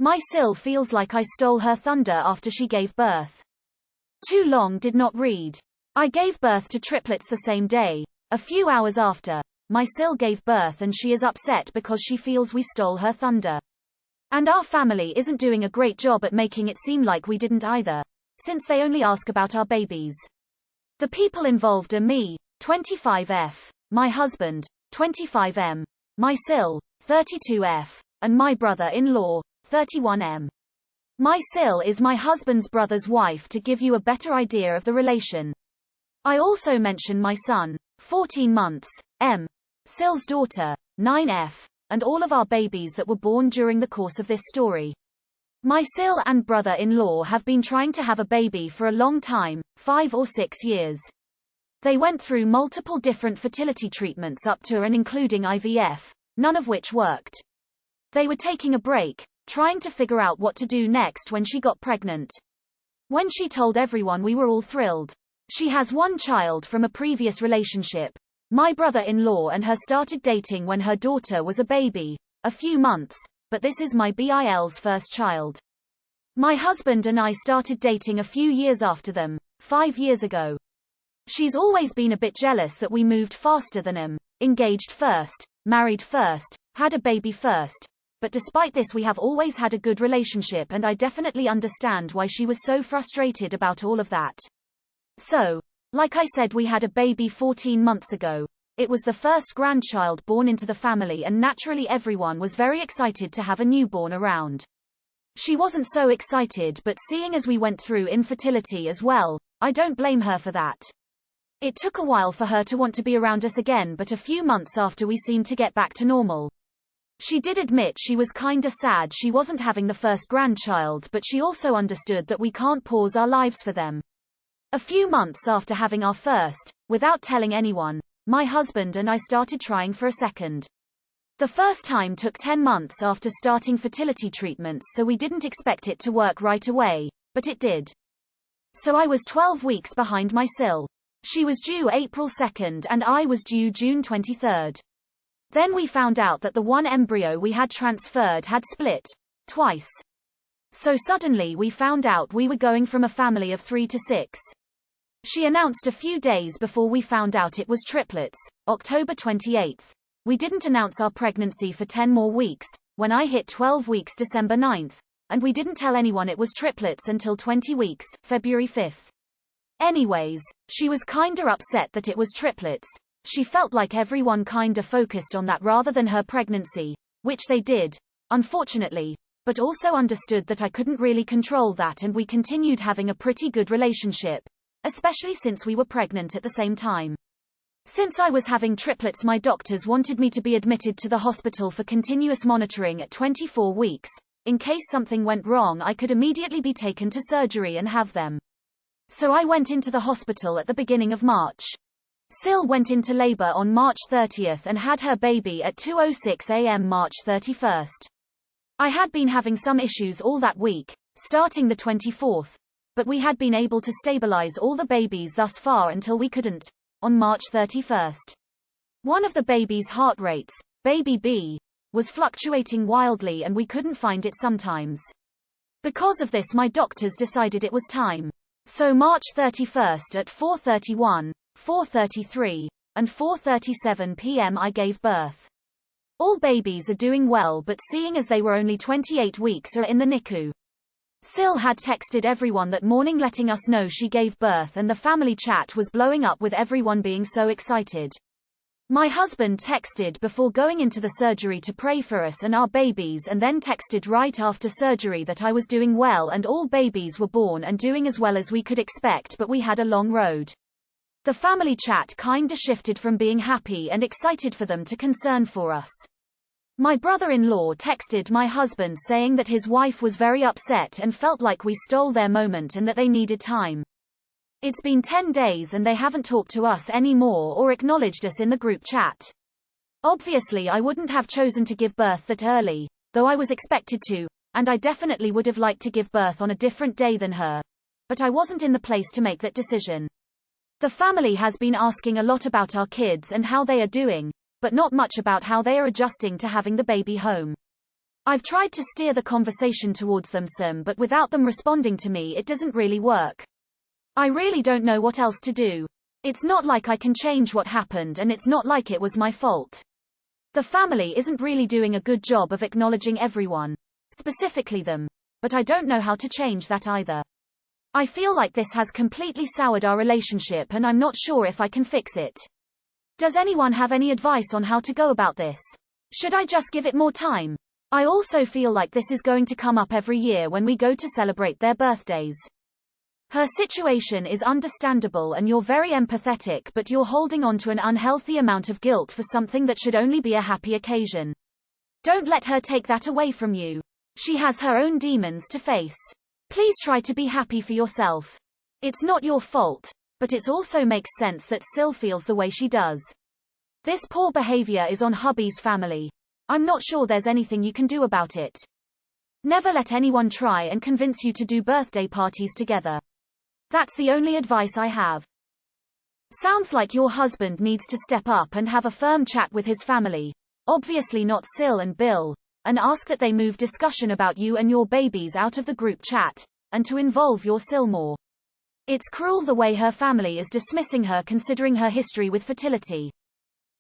My SIL feels like I stole her thunder after she gave birth. Too long did not read. I gave birth to triplets the same day. A few hours after, my SIL gave birth and she is upset because she feels we stole her thunder. And our family isn't doing a great job at making it seem like we didn't either, since they only ask about our babies. The people involved are me, 25F, my husband, 25M, my SIL, 32F, and my brother-in-law, 31M. My SIL is my husband's brother's wife to give you a better idea of the relation. I also mention my son, 14 months, M, SIL's daughter, 9F, and all of our babies that were born during the course of this story. My SIL and brother-in-law have been trying to have a baby for a long time, 5 or 6 years. They went through multiple different fertility treatments up to and including IVF, none of which worked. They were taking a break, trying to figure out what to do next when she got pregnant. When she told everyone, we were all thrilled. She has one child from a previous relationship. My brother-in-law and her started dating when her daughter was a baby, a few months, but this is my BIL's first child. My husband and I started dating a few years after them, 5 years ago. She's always been a bit jealous that we moved faster than him, engaged first, married first, had a baby first. But despite this, we have always had a good relationship, and I definitely understand why she was so frustrated about all of that. So, like I said, we had a baby 14 months ago. It was the first grandchild born into the family, and naturally everyone was very excited to have a newborn around. She wasn't so excited, but seeing as we went through infertility as well, I don't blame her for that. It took a while for her to want to be around us again, but a few months after we seemed to get back to normal. She did admit she was kinda sad she wasn't having the first grandchild, but she also understood that we can't pause our lives for them. A few months after having our first, without telling anyone, my husband and I started trying for a second. The first time took 10 months after starting fertility treatments, so we didn't expect it to work right away, but it did. So I was 12 weeks behind my SIL. She was due April 2nd and I was due June 23rd. Then we found out that the one embryo we had transferred had split, twice. So suddenly we found out we were going from a family of 3 to 6. She announced a few days before we found out it was triplets, October 28th. We didn't announce our pregnancy for 10 more weeks, when I hit 12 weeks December 9th, and we didn't tell anyone it was triplets until 20 weeks, February 5th. Anyways, she was kinda upset that it was triplets. She felt like everyone kinda focused on that rather than her pregnancy, which they did, unfortunately, but also understood that I couldn't really control that, and we continued having a pretty good relationship, especially since we were pregnant at the same time. Since I was having triplets, my doctors wanted me to be admitted to the hospital for continuous monitoring at 24 weeks. In case something went wrong, I could immediately be taken to surgery and have them. So I went into the hospital at the beginning of March. SIL went into labor on March 30th and had her baby at 2:06 a.m. March 31st. I had been having some issues all that week, starting the 24th, but we had been able to stabilize all the babies thus far until we couldn't, on March 31st. One of the baby's heart rates, baby B, was fluctuating wildly and we couldn't find it sometimes. Because of this, my doctors decided it was time. So March 31st at 4:31, 4:33, and 4:37 p.m. I gave birth. All babies are doing well, but seeing as they were only 28 weeks are in the NICU. SIL had texted everyone that morning letting us know she gave birth, and the family chat was blowing up with everyone being so excited. My husband texted before going into the surgery to pray for us and our babies, and then texted right after surgery that I was doing well and all babies were born and doing as well as we could expect, but we had a long road. The family chat kinda shifted from being happy and excited for them to concern for us. My brother-in-law texted my husband saying that his wife was very upset and felt like we stole their moment and that they needed time. It's been 10 days and they haven't talked to us anymore or acknowledged us in the group chat. Obviously I wouldn't have chosen to give birth that early, though I was expected to, and I definitely would have liked to give birth on a different day than her. But I wasn't in the place to make that decision. The family has been asking a lot about our kids and how they are doing, but not much about how they are adjusting to having the baby home. I've tried to steer the conversation towards them some, but without them responding to me it doesn't really work. I really don't know what else to do. It's not like I can change what happened, and it's not like it was my fault. The family isn't really doing a good job of acknowledging everyone, specifically them, but I don't know how to change that either. I feel like this has completely soured our relationship and I'm not sure if I can fix it. Does anyone have any advice on how to go about this? Should I just give it more time? I also feel like this is going to come up every year when we go to celebrate their birthdays. Her situation is understandable and you're very empathetic, but you're holding on to an unhealthy amount of guilt for something that should only be a happy occasion. Don't let her take that away from you. She has her own demons to face. Please try to be happy for yourself. It's not your fault, but it also makes sense that SIL feels the way she does. This poor behavior is on hubby's family. I'm not sure there's anything you can do about it. Never let anyone try and convince you to do birthday parties together. That's the only advice I have. Sounds like your husband needs to step up and have a firm chat with his family, obviously not SIL and Bill, and ask that they move discussion about you and your babies out of the group chat, and to involve your SIL more. It's cruel the way her family is dismissing her considering her history with fertility.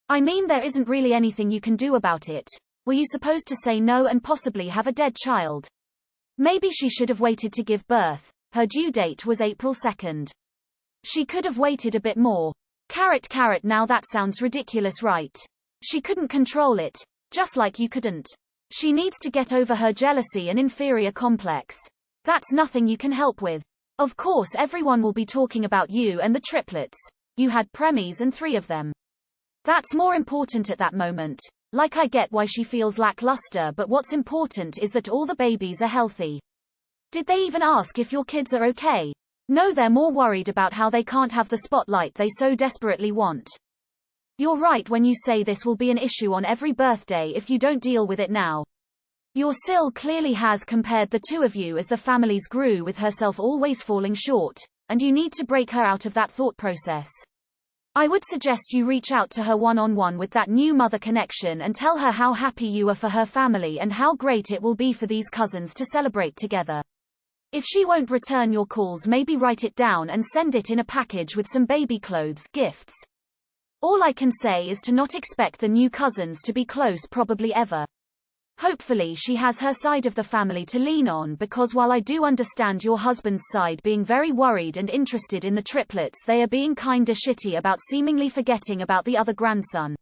I mean, there isn't really anything you can do about it. Were you supposed to say no and possibly have a dead child? Maybe she should have waited to give birth. Her due date was April 2nd. She could have waited a bit more. Carrot carrot, now that sounds ridiculous, right? She couldn't control it, just like you couldn't. She needs to get over her jealousy and inferior complex. That's nothing you can help with. Of course everyone will be talking about you and the triplets. You had preemies and 3 of them. That's more important at that moment. Like, I get why she feels lackluster, but what's important is that all the babies are healthy. Did they even ask if your kids are okay? No, they're more worried about how they can't have the spotlight they so desperately want. You're right when you say this will be an issue on every birthday if you don't deal with it now. Your SIL clearly has compared the 2 of you as the families grew, with herself always falling short, and you need to break her out of that thought process. I would suggest you reach out to her one-on-one with that new mother connection and tell her how happy you are for her family and how great it will be for these cousins to celebrate together. If she won't return your calls, maybe write it down and send it in a package with some baby clothes, gifts. All I can say is to not expect the new cousins to be close probably ever. Hopefully she has her side of the family to lean on, because while I do understand your husband's side being very worried and interested in the triplets, they are being kinda shitty about seemingly forgetting about the other grandson.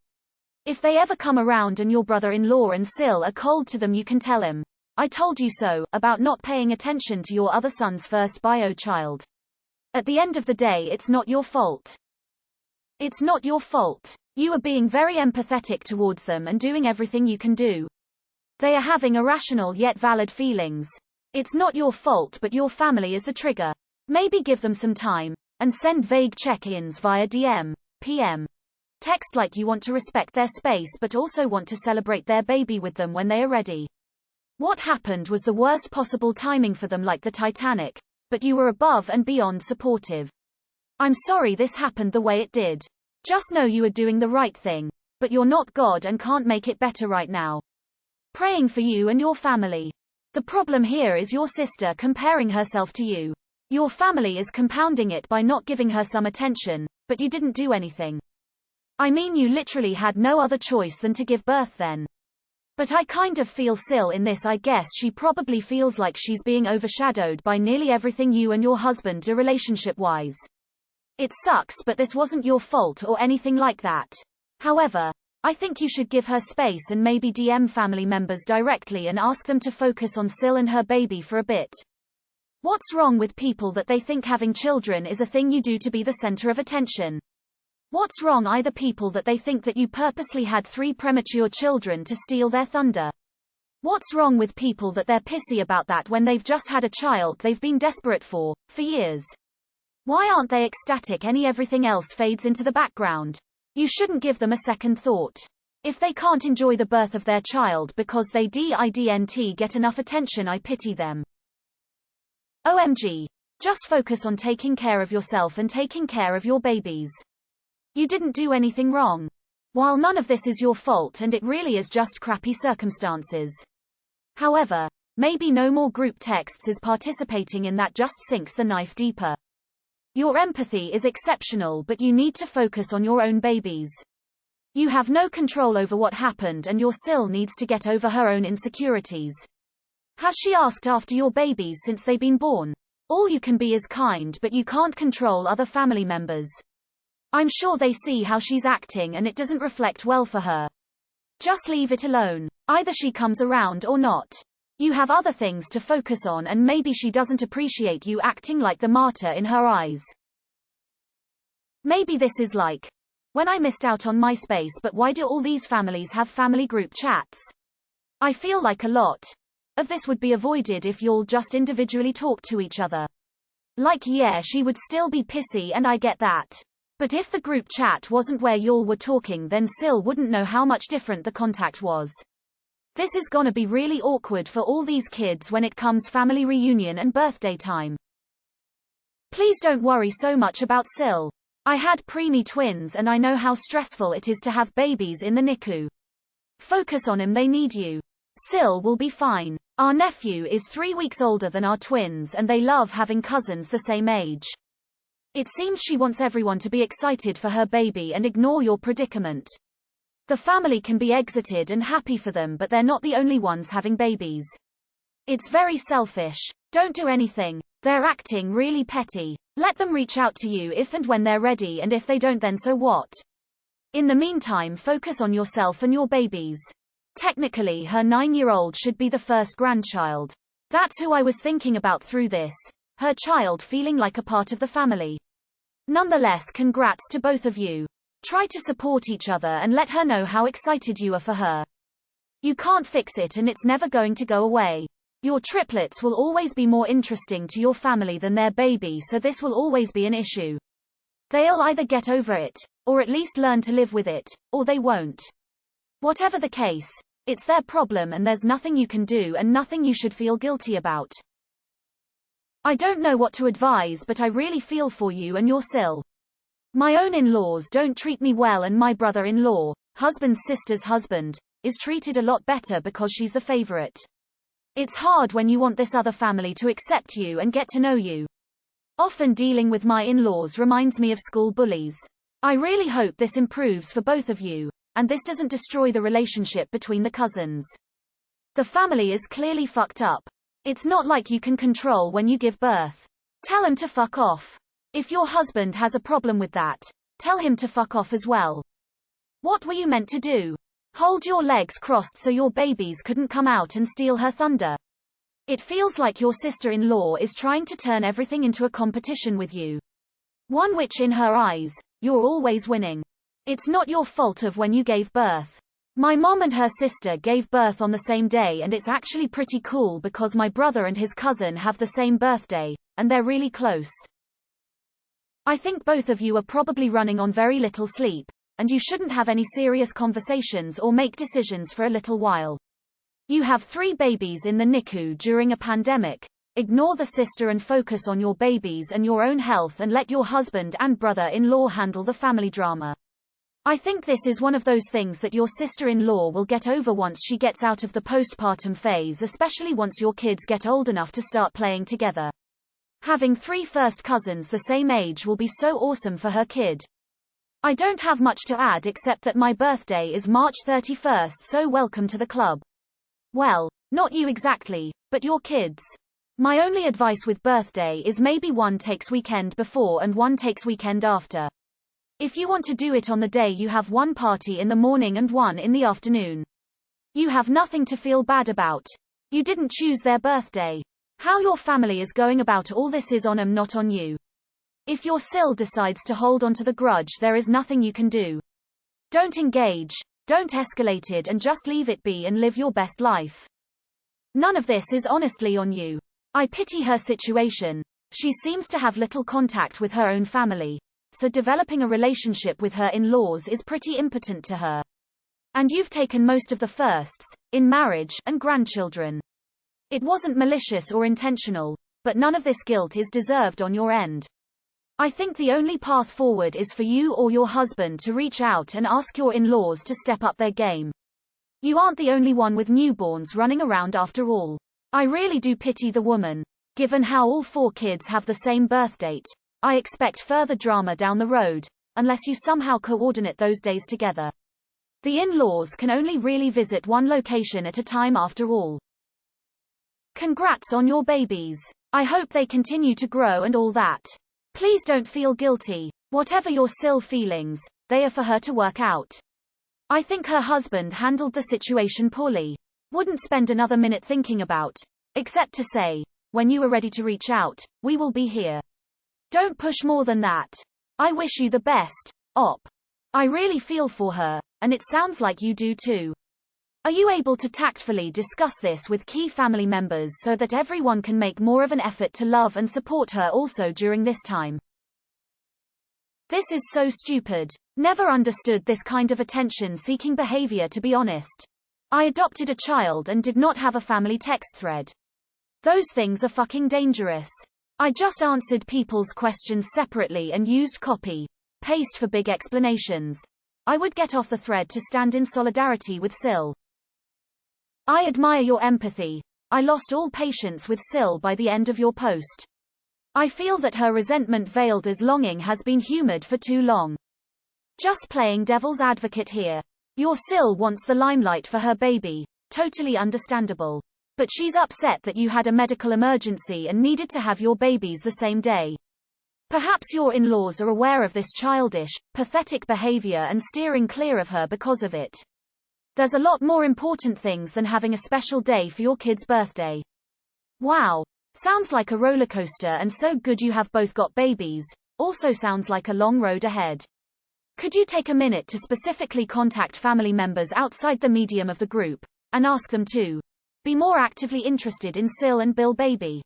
If they ever come around and your brother-in-law and SIL are cold to them, you can tell him, "I told you so," about not paying attention to your other son's first bio child. At the end of the day, it's not your fault. It's not your fault. You are being very empathetic towards them and doing everything you can do. They are having irrational yet valid feelings. It's not your fault, but your family is the trigger. Maybe give them some time, and send vague check-ins via DM, PM. Text like you want to respect their space but also want to celebrate their baby with them when they are ready. What happened was the worst possible timing for them, like the Titanic, but you were above and beyond supportive. I'm sorry this happened the way it did. Just know you are doing the right thing, but you're not God and can't make it better right now. Praying for you and your family. The problem here is your sister comparing herself to you. Your family is compounding it by not giving her some attention, but you didn't do anything. I mean, you literally had no other choice than to give birth then. But I kind of feel SIL in this. I guess she probably feels like she's being overshadowed by nearly everything you and your husband do relationship-wise. It sucks, but this wasn't your fault or anything like that. However, I think you should give her space and maybe DM family members directly and ask them to focus on SIL and her baby for a bit. What's wrong with people that they think having children is a thing you do to be the center of attention? What's wrong either people that they think that you purposely had 3 premature children to steal their thunder? What's wrong with people that they're pissy about that when they've just had a child they've been desperate for years? Why aren't they ecstatic? Everything else fades into the background. You shouldn't give them a second thought. If they can't enjoy the birth of their child because they didn't get enough attention, I pity them. OMG. Just focus on taking care of yourself and taking care of your babies. You didn't do anything wrong. While none of this is your fault and it really is just crappy circumstances. However, maybe no more group texts is participating in that just sinks the knife deeper. Your empathy is exceptional, but you need to focus on your own babies. You have no control over what happened, and your SIL needs to get over her own insecurities. Has she asked after your babies since they've been born? All you can be is kind, but you can't control other family members. I'm sure they see how she's acting and it doesn't reflect well for her. Just leave it alone. Either she comes around or not. You have other things to focus on, and maybe she doesn't appreciate you acting like the martyr in her eyes. Maybe this is like when I missed out on MySpace, but why do all these families have family group chats? I feel like a lot of this would be avoided if y'all just individually talk to each other. Like, yeah, she would still be pissy, and I get that. But if the group chat wasn't where y'all were talking, then SIL wouldn't know how much different the contact was. This is gonna be really awkward for all these kids when it comes family reunion and birthday time. Please don't worry so much about SIL. I had preemie twins and I know how stressful it is to have babies in the NICU. Focus on them, they need you. SIL will be fine. Our nephew is 3 weeks older than our twins and they love having cousins the same age. It seems she wants everyone to be excited for her baby and ignore your predicament. The family can be exited and happy for them, but they're not the only ones having babies. It's very selfish. Don't do anything. They're acting really petty. Let them reach out to you if and when they're ready, and if they don't, then so what? In the meantime, focus on yourself and your babies. Technically, her 9-year-old should be the first grandchild. That's who I was thinking about through this. Her child feeling like a part of the family. Nonetheless, congrats to both of you. Try to support each other and let her know how excited you are for her. You can't fix it and it's never going to go away. Your triplets will always be more interesting to your family than their baby, so this will always be an issue. They'll either get over it, or at least learn to live with it, or they won't. Whatever the case, it's their problem and there's nothing you can do and nothing you should feel guilty about. I don't know what to advise, but I really feel for you and your SIL. My own in-laws don't treat me well, and my brother-in-law, husband's sister's husband, is treated a lot better because she's the favorite. It's hard when you want this other family to accept you and get to know you. Often dealing with my in-laws reminds me of school bullies. I really hope this improves for both of you, and this doesn't destroy the relationship between the cousins. The family is clearly fucked up. It's not like you can control when you give birth. Tell him to fuck off. If your husband has a problem with that, tell him to fuck off as well. What were you meant to do? Hold your legs crossed so your babies couldn't come out and steal her thunder? It feels like your sister-in-law is trying to turn everything into a competition with you. One which in her eyes, you're always winning. It's not your fault of when you gave birth. My mom and her sister gave birth on the same day, and it's actually pretty cool because my brother and his cousin have the same birthday, and they're really close. I think both of you are probably running on very little sleep, and you shouldn't have any serious conversations or make decisions for a little while. You have 3 babies in the NICU during a pandemic. Ignore the sister and focus on your babies and your own health, and let your husband and brother-in-law handle the family drama. I think this is one of those things that your sister-in-law will get over once she gets out of the postpartum phase, especially once your kids get old enough to start playing together. Having 3 first cousins the same age will be so awesome for her kid. I don't have much to add except that my birthday is March 31st, so welcome to the club. Well, not you exactly, but your kids. My only advice with birthday is maybe one takes weekend before and one takes weekend after. If you want to do it on the day, you have one party in the morning and one in the afternoon. You have nothing to feel bad about. You didn't choose their birthday. How your family is going about all this is on them, not on you. If your SIL decides to hold on to the grudge, there is nothing you can do. Don't engage, don't escalate it, and just leave it be and live your best life. None of this is honestly on you. I pity her situation. She seems to have little contact with her own family, so developing a relationship with her in-laws is pretty important to her. And you've taken most of the firsts, in marriage and grandchildren. It wasn't malicious or intentional, but none of this guilt is deserved on your end. I think the only path forward is for you or your husband to reach out and ask your in-laws to step up their game. You aren't the only one with newborns running around after all. I really do pity the woman. Given how all 4 kids have the same birth date, I expect further drama down the road, unless you somehow coordinate those days together. The in-laws can only really visit one location at a time after all. Congrats on your babies. I hope they continue to grow and all that. Please don't feel guilty. Whatever your SIL feelings, they are for her to work out. I think her husband handled the situation poorly. Wouldn't spend another minute thinking about, except to say, when you are ready to reach out, we will be here. Don't push more than that. I wish you the best, Op. I really feel for her, and it sounds like you do too. Are you able to tactfully discuss this with key family members so that everyone can make more of an effort to love and support her also during this time? This is so stupid. Never understood this kind of attention-seeking behavior, to be honest. I adopted a child and did not have a family text thread. Those things are fucking dangerous. I just answered people's questions separately and used copy-paste for big explanations. I would get off the thread to stand in solidarity with SIL. I admire your empathy. I lost all patience with SIL by the end of your post. I feel that her resentment veiled as longing has been humored for too long. Just playing devil's advocate here. Your SIL wants the limelight for her baby, totally understandable. But she's upset that you had a medical emergency and needed to have your babies the same day. Perhaps your in-laws are aware of this childish, pathetic behavior and steering clear of her because of it. There's a lot more important things than having a special day for your kid's birthday. Wow. Sounds like a rollercoaster, and so good you have both got babies. Also sounds like a long road ahead. Could you take a minute to specifically contact family members outside the medium of the group, and ask them to be more actively interested in SIL and Bill baby?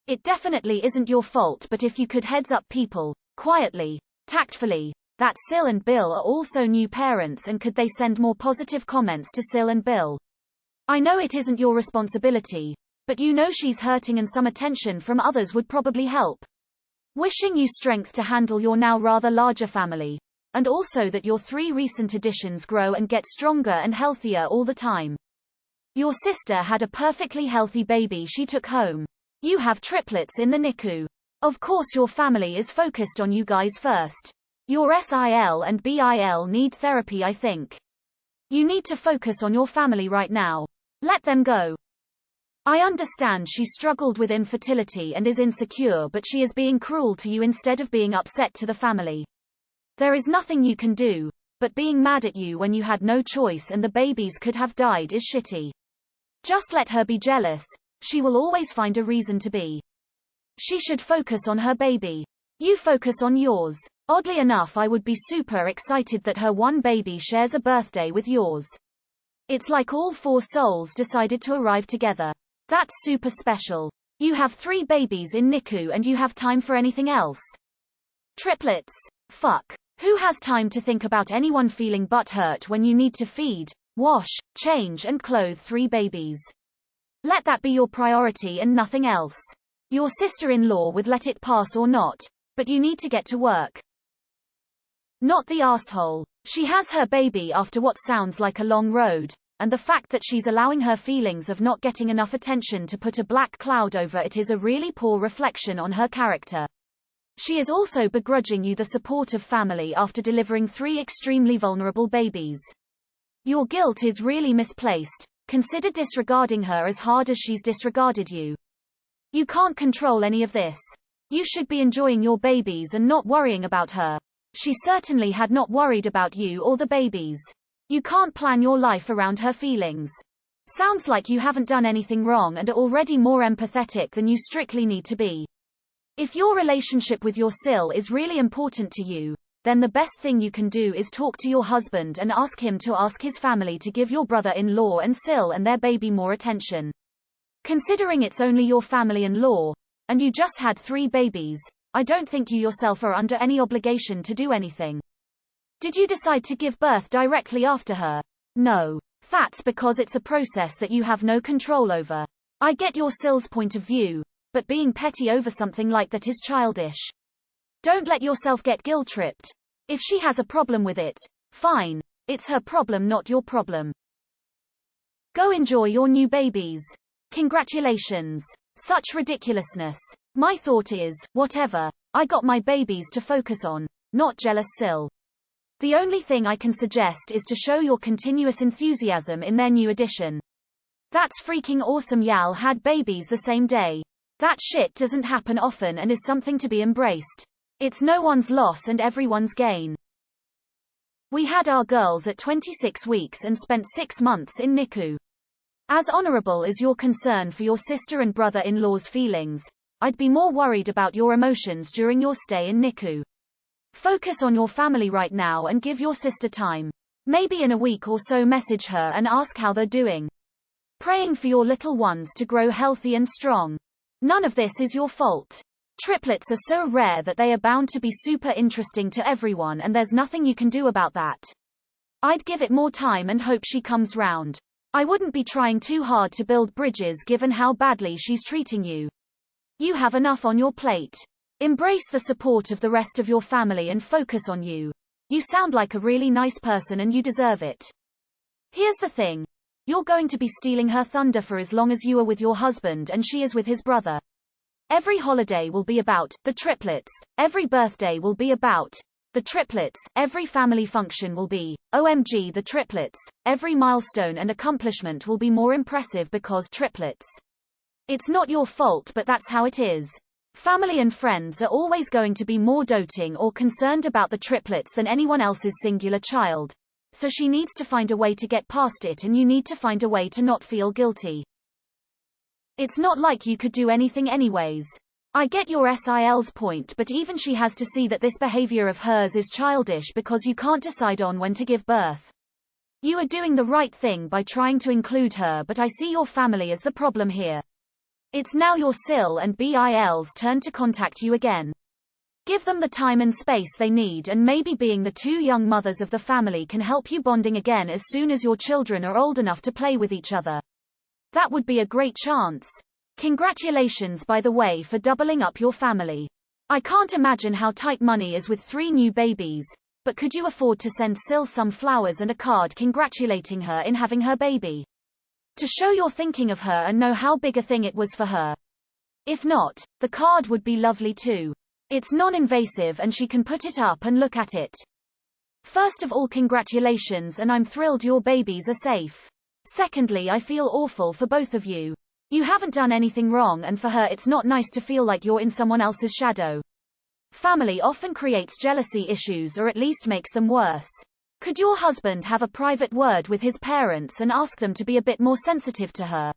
It definitely isn't your fault, but if you could heads up people, quietly, tactfully, that SIL and Bill are also new parents, and could they send more positive comments to SIL and Bill? I know it isn't your responsibility, but you know she's hurting and some attention from others would probably help. Wishing you strength to handle your now rather larger family, and also that your 3 recent additions grow and get stronger and healthier all the time. Your sister had a perfectly healthy baby she took home. You have triplets in the NICU. Of course your family is focused on you guys first. Your SIL and BIL need therapy, I think. You need to focus on your family right now. Let them go. I understand she struggled with infertility and is insecure, but she is being cruel to you instead of being upset to the family. There is nothing you can do, but being mad at you when you had no choice and the babies could have died is shitty. Just let her be jealous. She will always find a reason to be. She should focus on her baby. You focus on yours. Oddly enough, I would be super excited that her one baby shares a birthday with yours. It's like all 4 souls decided to arrive together. That's super special. You have 3 babies in NICU and you have time for anything else. Triplets. Fuck. Who has time to think about anyone feeling butthurt when you need to feed, wash, change and clothe 3 babies? Let that be your priority and nothing else. Your sister-in-law would let it pass or not, but you need to get to work. Not the asshole. She has her baby after what sounds like a long road, and the fact that she's allowing her feelings of not getting enough attention to put a black cloud over it is a really poor reflection on her character. She is also begrudging you the support of family after delivering 3 extremely vulnerable babies. Your guilt is really misplaced. Consider disregarding her as hard as she's disregarded you. You can't control any of this. You should be enjoying your babies and not worrying about her. She certainly had not worried about you or the babies. You can't plan your life around her feelings. Sounds like you haven't done anything wrong and are already more empathetic than you strictly need to be. If your relationship with your SIL is really important to you, then the best thing you can do is talk to your husband and ask him to ask his family to give your brother-in-law and SIL and their baby more attention. Considering it's only your family-in-law, and you just had 3 babies, I don't think you yourself are under any obligation to do anything. Did you decide to give birth directly after her? No. That's because it's a process that you have no control over. I get your SIL's point of view, but being petty over something like that is childish. Don't let yourself get guilt-tripped. If she has a problem with it, fine. It's her problem, not your problem. Go enjoy your new babies. Congratulations. Such ridiculousness. My thought is, whatever. I got my babies to focus on, not jealous SIL. The only thing I can suggest is to show your continuous enthusiasm in their new addition. That's freaking awesome. Y'all had babies the same day. That shit doesn't happen often and is something to be embraced. It's no one's loss and everyone's gain. We had our girls at 26 weeks and spent 6 months in NICU. As honorable as your concern for your sister and brother-in-law's feelings, I'd be more worried about your emotions during your stay in NICU. Focus on your family right now and give your sister time. Maybe in a week or so message her and ask how they're doing. Praying for your little ones to grow healthy and strong. None of this is your fault. Triplets are so rare that they are bound to be super interesting to everyone and there's nothing you can do about that. I'd give it more time and hope she comes round. I wouldn't be trying too hard to build bridges given how badly she's treating you. You have enough on your plate. Embrace the support of the rest of your family and focus on you. You sound like a really nice person and you deserve it. Here's the thing. You're going to be stealing her thunder for as long as you are with your husband and she is with his brother. Every holiday will be about the triplets. Every birthday will be about the triplets. Every family function will be, OMG, the triplets. Every milestone and accomplishment will be more impressive because triplets. It's not your fault, but that's how it is. Family and friends are always going to be more doting or concerned about the triplets than anyone else's singular child. So she needs to find a way to get past it and you need to find a way to not feel guilty. It's not like you could do anything anyways. I get your SIL's point, but even she has to see that this behavior of hers is childish because you can't decide on when to give birth. You are doing the right thing by trying to include her, but I see your family as the problem here. It's now your SIL and BIL's turn to contact you again. Give them the time and space they need, and maybe being the two young mothers of the family can help you bonding again as soon as your children are old enough to play with each other. That would be a great chance. Congratulations, by the way, for doubling up your family. I can't imagine how tight money is with 3 new babies, but could you afford to send SIL some flowers and a card congratulating her in having her baby? To show you're thinking of her and know how big a thing it was for her. If not, the card would be lovely too. It's non-invasive and she can put it up and look at it. First of all, congratulations, and I'm thrilled your babies are safe. Secondly, I feel awful for both of you. You haven't done anything wrong, and for her it's not nice to feel like you're in someone else's shadow. Family often creates jealousy issues or at least makes them worse. Could your husband have a private word with his parents and ask them to be a bit more sensitive to her?